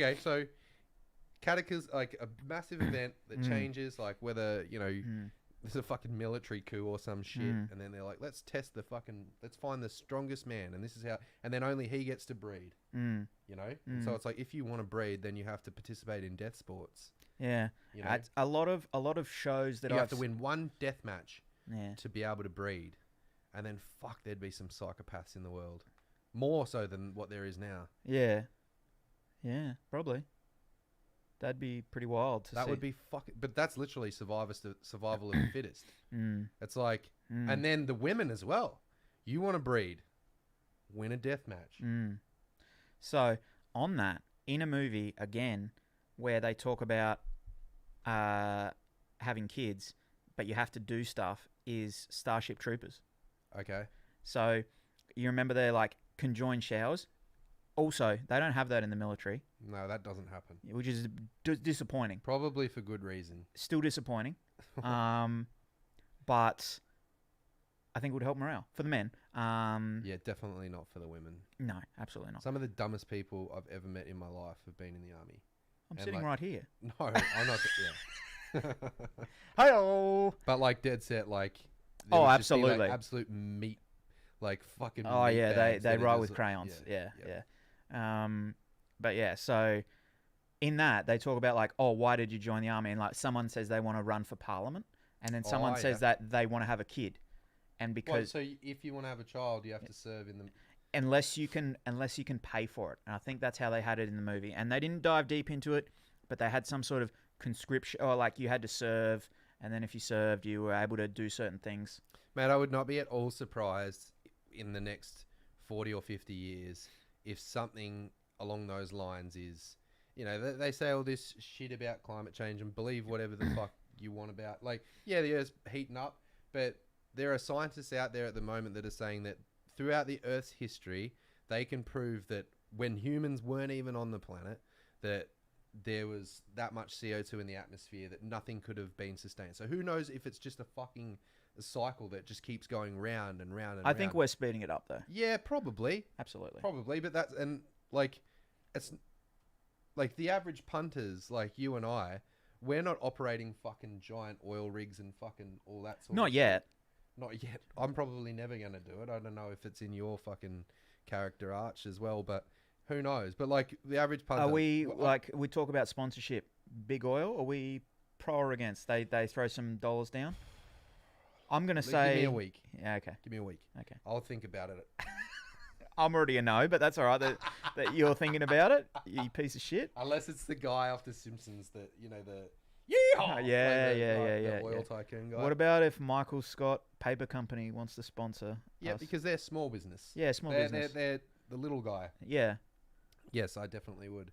Okay, so cataclysm, like a massive event that changes, like whether this is a fucking military coup or some shit, and then they're like, let's find the strongest man, and this is how, and then only he gets to breed. And so it's like, if you want to breed, then you have to participate in death sports. Yeah, it's a lot of shows that you have to win one death match Yeah. to be able to breed, and then there'd be some psychopaths in the world, more so than what there is now. Yeah, probably. That'd be pretty wild to see. That would be fucking... But that's literally survival of the fittest. It's like... And then the women as well. You want to breed. Win a death match. So, on that, in a movie, again, where they talk about having kids, but you have to do stuff, is Starship Troopers. Okay. So, you remember they're like conjoined showers? Also, they don't have that in the military. No, that doesn't happen. Which is disappointing. Probably for good reason. Still disappointing. But I think it would help morale for the men. Yeah, definitely not for the women. No, absolutely not. Some of the dumbest people I've ever met in my life have been in the army. I'm sitting right here. No, I'm not. Yeah. Hi-oh! But like dead set, like... Oh, absolutely. Like absolute meat. Like fucking... Oh, yeah, they write with just, crayons. Yeah. But yeah, so in that, they talk about like, oh, why did you join the army? And like someone says they want to run for parliament. And then someone says that they want to have a kid. And because... so if you want to have a child, you have to serve in the... Unless you can pay for it. And I think that's how they had it in the movie. And they didn't dive deep into it, but they had some sort of conscription, or like you had to serve, and then if you served, you were able to do certain things. Man, I would not be at all surprised in the next 40 or 50 years if something along those lines is, they say all this shit about climate change and believe whatever the fuck you want about. Like, yeah, the Earth's heating up, but there are scientists out there at the moment that are saying that throughout the Earth's history, they can prove that when humans weren't even on the planet, that there was that much CO2 in the atmosphere that nothing could have been sustained. So who knows if it's just a fucking cycle that just keeps going round and round and I round. think we're speeding it up, though. Yeah, probably. Absolutely. Probably, but that's... And, like, it's... Like, the average punters, like you and I, we're not operating fucking giant oil rigs and fucking all that sort of Not yet. Not yet. I'm probably never going to do it. I don't know if it's in your fucking character arch as well, but who knows? But, like, the average punter... Are we, we talk about sponsorship, big oil, are we pro or against? They throw some dollars down? I'm going to say... Give me a week. Yeah, okay. Give me a week. Okay. I'll think about it. I'm already a no, but that's all right that you're thinking about it, you piece of shit. Unless it's the guy off The Simpsons that, the... Yeah. The oil tycoon guy. What about if Michael Scott Paper Company wants to sponsor Yeah, us? because they're small business. Yeah, small business. They're the little guy. Yeah. Yes, I definitely would.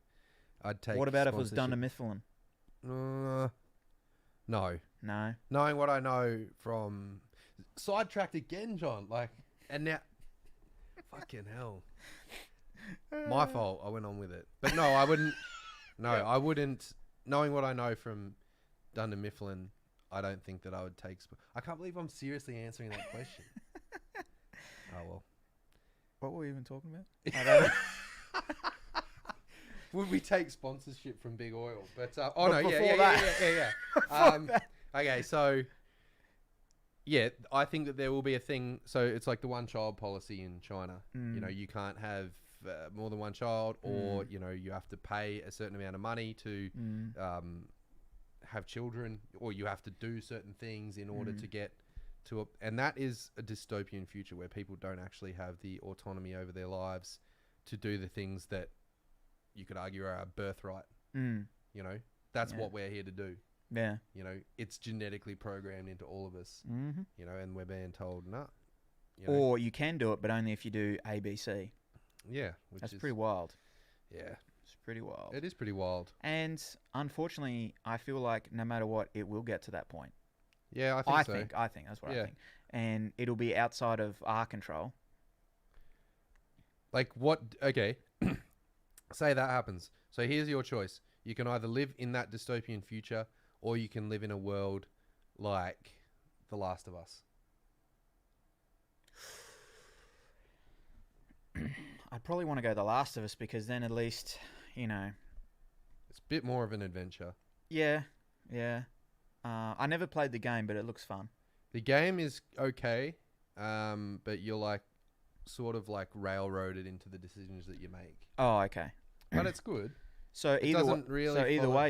I'd take... What about if it was done to Mifflin? No. No. Knowing what I know from... Sidetracked again, John. Like, and now... Fucking hell. My fault. I went on with it. But no, I wouldn't... No, I wouldn't... Knowing what I know from Dunder Mifflin, I don't think that I would take... I can't believe I'm seriously answering that question. Oh, well. What were we even talking about? I don't know. Would we take sponsorship from Big Oil? But okay, so yeah, I think that there will be a thing. So it's like the one-child policy in China. You can't have more than one child, or you have to pay a certain amount of money to have children, or you have to do certain things in order to get to and that is a dystopian future where people don't actually have the autonomy over their lives to do the things that you could argue are our birthright. That's what we're here to do. Yeah. It's genetically programmed into all of us. And we're being told, nah. Or you can do it, but only if you do ABC. Yeah. That's pretty wild. Yeah. It's pretty wild. It is pretty wild. And unfortunately, I feel like no matter what, it will get to that point. Yeah, I think so. I think. That's what I think. And it'll be outside of our control. Like what? Okay. Say that happens. So here's your choice. You can either live in that dystopian future, or you can live in a world like The Last of Us. I'd probably want to go The Last of Us, because then at least, It's a bit more of an adventure. Yeah, yeah. I never played the game, but it looks fun. The game is okay, but you're like sort of like railroaded into the decisions that you make. Oh, okay. But it's good. So It either doesn't really so either follow- way,